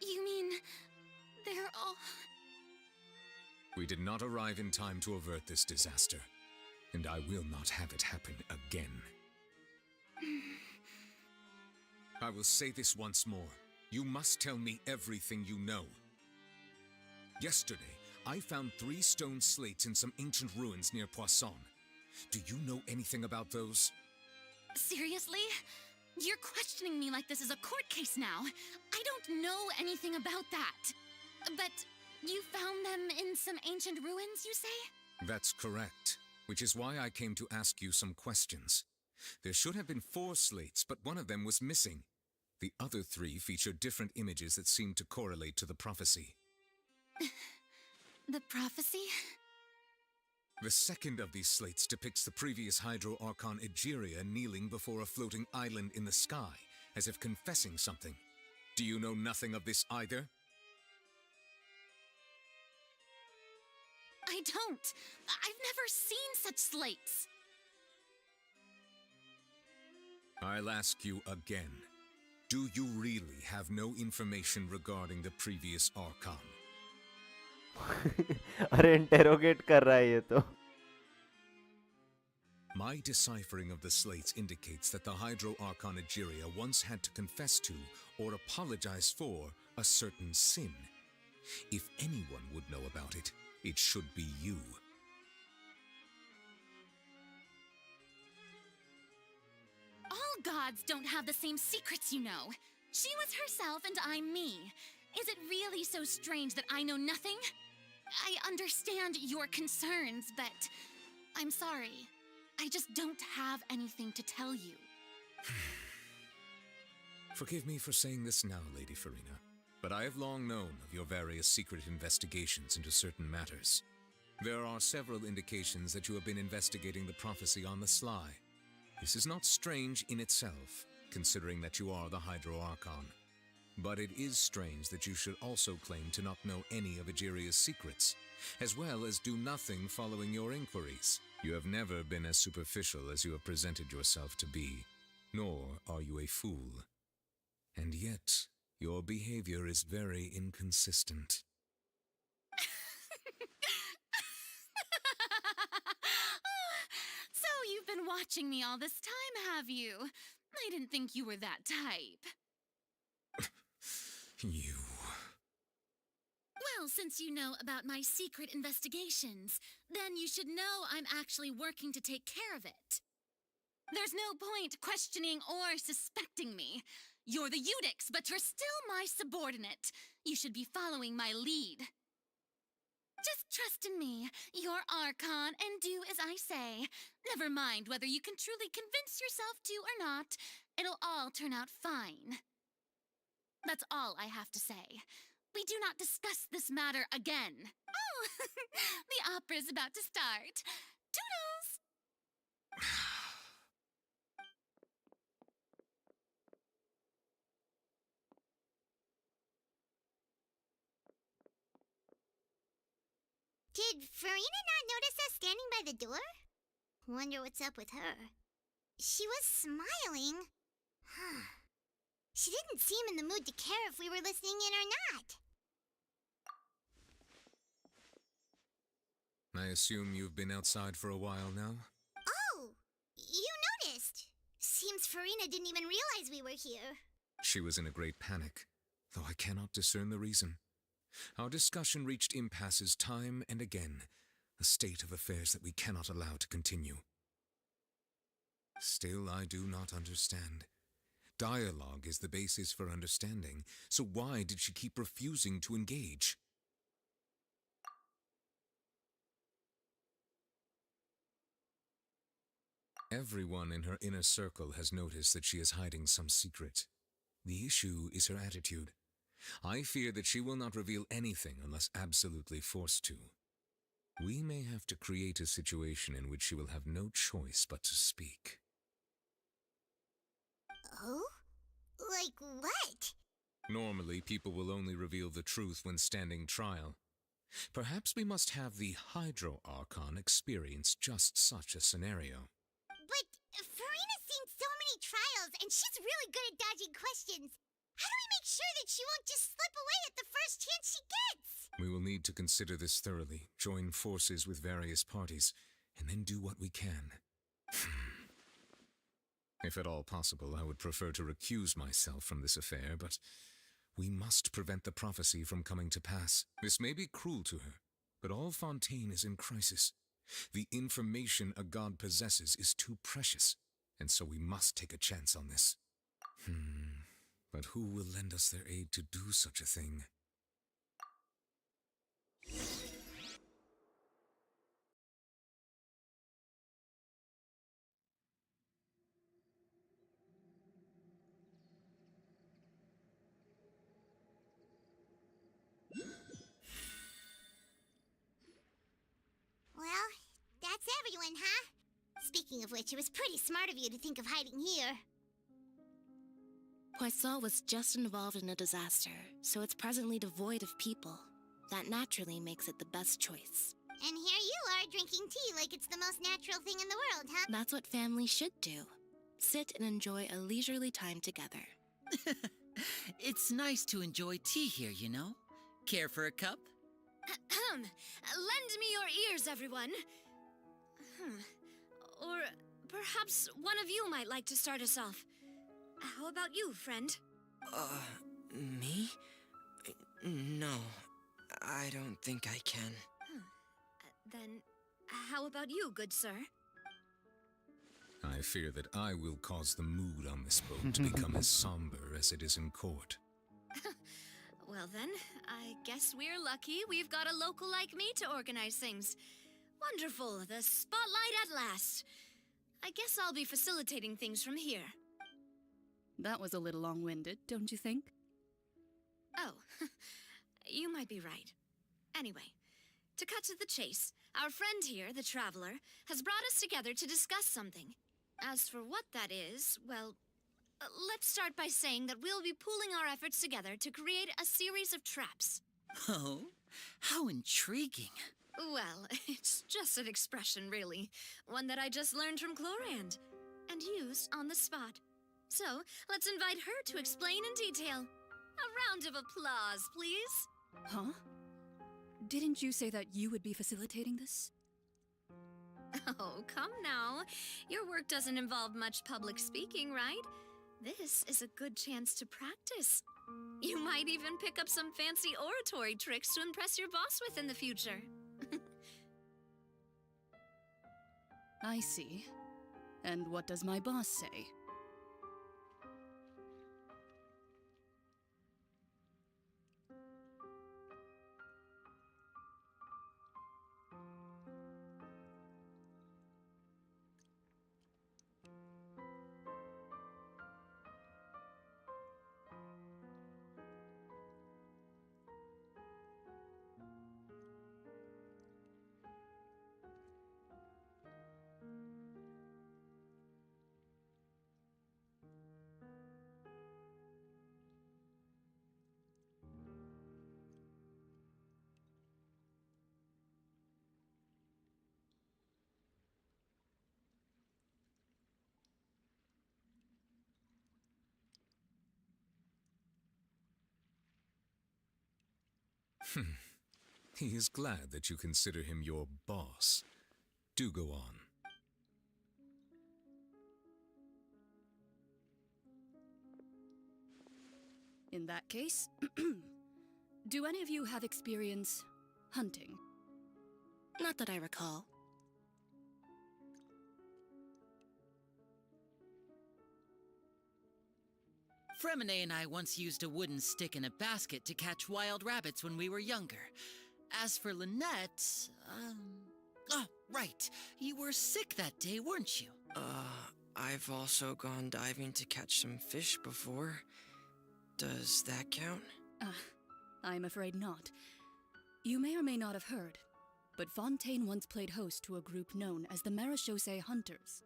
Speaker 5: You mean they're all...
Speaker 3: We did not arrive in time to avert this disaster, and I will not have it happen again. I will say this once more. You must tell me everything you know. Yesterday, I found 3 stone slates in some ancient ruins near Poisson. Do you know anything about those?
Speaker 5: Seriously? You're questioning me like this is a court case now. I don't know anything about that. But you found them in some ancient ruins, you say?
Speaker 3: That's correct, which is why I came to ask you some questions. There should have been 4 slates, but one of them was missing. The other 3 feature different images that seem to correlate to the prophecy.
Speaker 5: The prophecy?
Speaker 3: The second of these slates depicts the previous Hydro Archon Egeria kneeling before a floating island in the sky, as if confessing something. Do you know nothing of this either?
Speaker 5: I don't. I've never seen such slates.
Speaker 3: I'll ask you again. Do you really have no information regarding the previous Archon?
Speaker 2: अरे interrogate कर रहा है ये तो.
Speaker 3: My deciphering of the slates indicates that the Hydro Archon Egeria once had to confess to or apologize for a certain sin. If anyone would know about it, it should be you.
Speaker 5: All gods don't have the same secrets, you know. She was herself and I'm me. Is it really so strange that I know nothing? I understand your concerns, but I'm sorry. I just don't have anything to tell you.
Speaker 3: Forgive me for saying this now, Lady Farina, but I have long known of your various secret investigations into certain matters. There are several indications that you have been investigating the prophecy on the sly. This is not strange in itself, considering that you are the Hydro Archon. But it is strange that you should also claim to not know any of Egeria's secrets, as well as do nothing following your inquiries. You have never been as superficial as you have presented yourself to be, nor are you a fool. And yet, your behavior is very inconsistent.
Speaker 5: So you've been watching me all this time, have you? I didn't think you were that type.
Speaker 3: You...
Speaker 5: Well, since you know about my secret investigations, then you should know I'm actually working to take care of it. There's no point questioning or suspecting me. You're the Eudix, but you're still my subordinate. You should be following my lead. Just trust in me, your Archon, and do as I say. Never mind whether you can truly convince yourself to or not. It'll all turn out fine. That's all I have to say. We do not discuss this matter again. Oh, the opera's about to start. Toodles!
Speaker 4: Did Farina not notice us standing by the door? Wonder what's up with her. She was smiling. She didn't seem in the mood to care if we were listening in or not.
Speaker 3: I assume you've been outside for a while now?
Speaker 4: Oh, you noticed. Seems Farina didn't even realize we were here.
Speaker 3: She was in a great panic, though I cannot discern the reason. Our discussion reached impasses time and again, a state of affairs that we cannot allow to continue. Still, I do not understand. Dialogue is the basis for understanding, so why did she keep refusing to engage? Everyone in her inner circle has noticed that she is hiding some secret. The issue is her attitude. I fear that she will not reveal anything unless absolutely forced to. We may have to create a situation in which she will have no choice but to speak.
Speaker 4: Oh? Like what?
Speaker 3: Normally, people will only reveal the truth when standing trial. Perhaps we must have the Hydro Archon experience just such a scenario.
Speaker 4: But Farina's seen so many trials, and she's really good at dodging questions. How do we make sure that she won't just slip away at the first chance she gets?
Speaker 3: We will need to consider this thoroughly, join forces with various parties, and then do what we can. If at all possible, I would prefer to recuse myself from this affair, but we must prevent the prophecy from coming to pass. This may be cruel to her, but all Fontaine is in crisis. The information a god possesses is too precious, and so we must take a chance on this. But who will lend us their aid to do such a thing?
Speaker 4: Well, that's everyone, huh? Speaking of which, it was pretty smart of you to think of hiding here.
Speaker 13: Poisson was just involved in a disaster, so it's presently devoid of people. That naturally makes it the best choice.
Speaker 4: And here you are drinking tea like it's the most natural thing in the world, huh?
Speaker 13: That's what family should do. Sit and enjoy a leisurely time together.
Speaker 14: It's nice to enjoy tea here, you know? Care for a cup?
Speaker 5: Lend me your ears, everyone. Or perhaps one of you might like to start us off. How about you, friend?
Speaker 15: Me? No, I don't think I can.
Speaker 5: Then, how about you, good sir?
Speaker 3: I fear that I will cause the mood on this boat to become as somber as it is in court.
Speaker 5: Well then, I guess we're lucky we've got a local like me to organize things. Wonderful, the spotlight at last. I guess I'll be facilitating things from here.
Speaker 16: That was a little long-winded, don't you think?
Speaker 5: Oh, you might be right. Anyway, to cut to the chase, our friend here, the Traveler, has brought us together to discuss something. As for what that is, well, let's start by saying that we'll be pooling our efforts together to create a series of traps.
Speaker 14: Oh, how intriguing.
Speaker 5: Well, it's just an expression, really. One that I just learned from Chlorand, and used on the spot. So, let's invite her to explain in detail. A round of applause, please.
Speaker 16: Huh? Didn't you say that you would be facilitating this?
Speaker 5: Oh, come now. Your work doesn't involve much public speaking, right? This is a good chance to practice. You might even pick up some fancy oratory tricks to impress your boss with in the future.
Speaker 16: I see. And what does my boss say?
Speaker 3: He is glad that you consider him your boss. Do go on.
Speaker 16: In that case, do any of you have experience hunting?
Speaker 13: Not that I recall.
Speaker 14: Fremine and I once used a wooden stick in a basket to catch wild rabbits when we were younger. As for Lynette, oh, right. You were sick that day, weren't you?
Speaker 15: I've also gone diving to catch some fish before. Does that count?
Speaker 16: I'm afraid not. You may or may not have heard, but Fontaine once played host to a group known as the Marechaussee Hunters.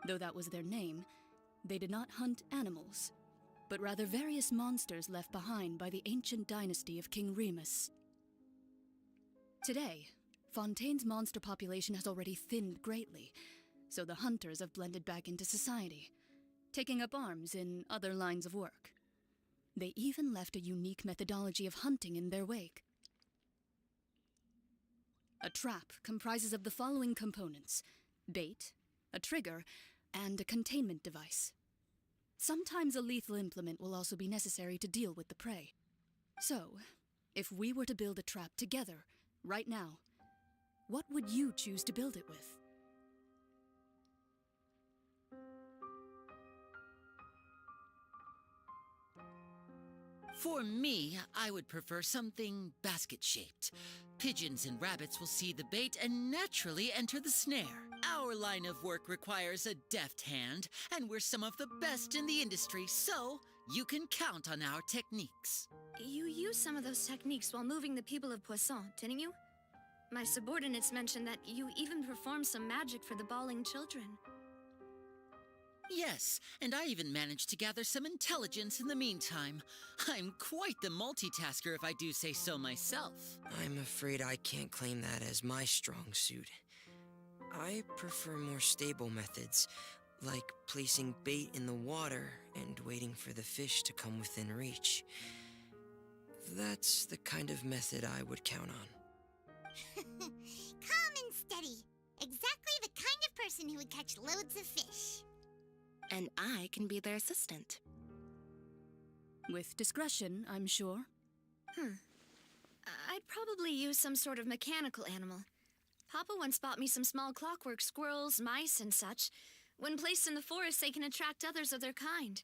Speaker 16: Though that was their name, they did not hunt animals, but rather various monsters left behind by the ancient dynasty of King Remus. Today, Fontaine's monster population has already thinned greatly, so the hunters have blended back into society, taking up arms in other lines of work. They even left a unique methodology of hunting in their wake. A trap comprises of the following components: bait, a trigger, and a containment device. Sometimes a lethal implement will also be necessary to deal with the prey. So, if we were to build a trap together, right now, what would you choose to build it with?
Speaker 14: For me, I would prefer something basket-shaped. Pigeons and rabbits will see the bait and naturally enter the snare. Our line of work requires a deft hand, and we're some of the best in the industry, so you can count on our techniques.
Speaker 5: You used some of those techniques while moving the people of Poisson, didn't you? My subordinates mentioned that you even performed some magic for the bawling children.
Speaker 14: Yes, and I even managed to gather some intelligence in the meantime. I'm quite the multitasker if I do say so myself.
Speaker 15: I'm afraid I can't claim that as my strong suit. I prefer more stable methods, like placing bait in the water and waiting for the fish to come within reach. That's the kind of method I would count on.
Speaker 4: Calm and steady. Exactly the kind of person who would catch loads of fish.
Speaker 13: And I can be their assistant.
Speaker 16: With discretion, I'm sure.
Speaker 5: I'd probably use some sort of mechanical animal. Papa once bought me some small clockwork squirrels, mice, and such. When placed in the forest, they can attract others of their kind.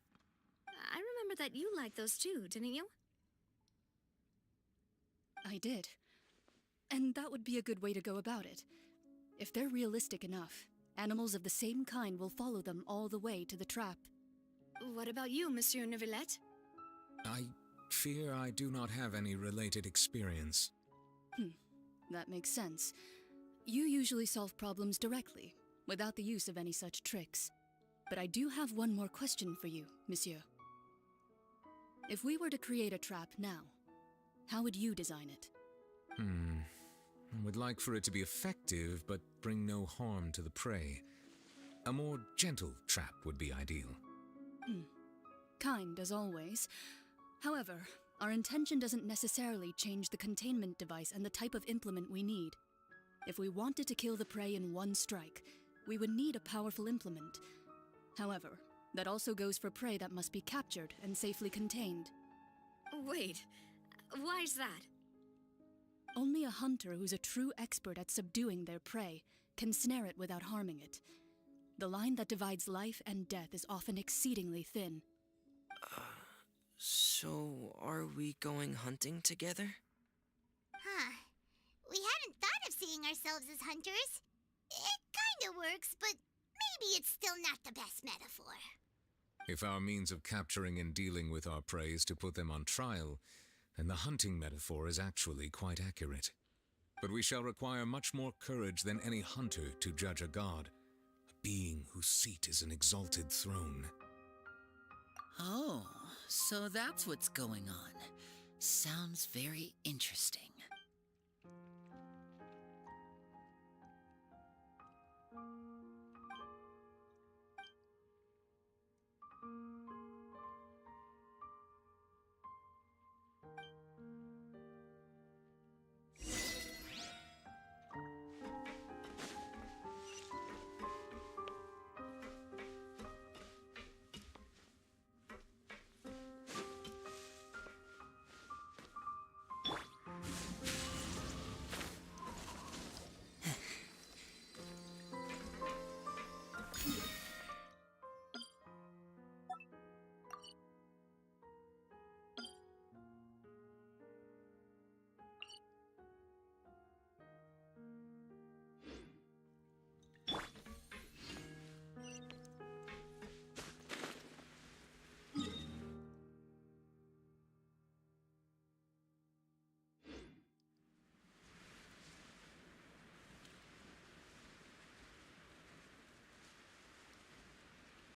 Speaker 5: I remember that you liked those too, didn't you?
Speaker 16: I did. And that would be a good way to go about it. If they're realistic enough, animals of the same kind will follow them all the way to the trap.
Speaker 5: What about you, Monsieur Neuvillette?
Speaker 3: I fear I do not have any related experience.
Speaker 16: That makes sense. You usually solve problems directly, without the use of any such tricks. But I do have one more question for you, Monsieur. If we were to create a trap now, how would you design it?
Speaker 3: I would like for it to be effective, but bring no harm to the prey. A more gentle trap would be ideal.
Speaker 16: Kind as always. However, our intention doesn't necessarily change the containment device and the type of implement we need. If we wanted to kill the prey in one strike, we would need a powerful implement. However, that also goes for prey that must be captured and safely contained.
Speaker 5: Wait, why's that?
Speaker 16: Only a hunter who's a true expert at subduing their prey can snare it without harming it. The line that divides life and death is often exceedingly thin.
Speaker 15: So are we going hunting together?
Speaker 4: We hadn't thought of seeing ourselves as hunters. It kinda works, but maybe it's still not the best metaphor.
Speaker 3: If our means of capturing and dealing with our prey is to put them on trial, then the hunting metaphor is actually quite accurate. But we shall require much more courage than any hunter to judge a god, a being whose seat is an exalted throne.
Speaker 14: Oh, so that's what's going on. Sounds very interesting.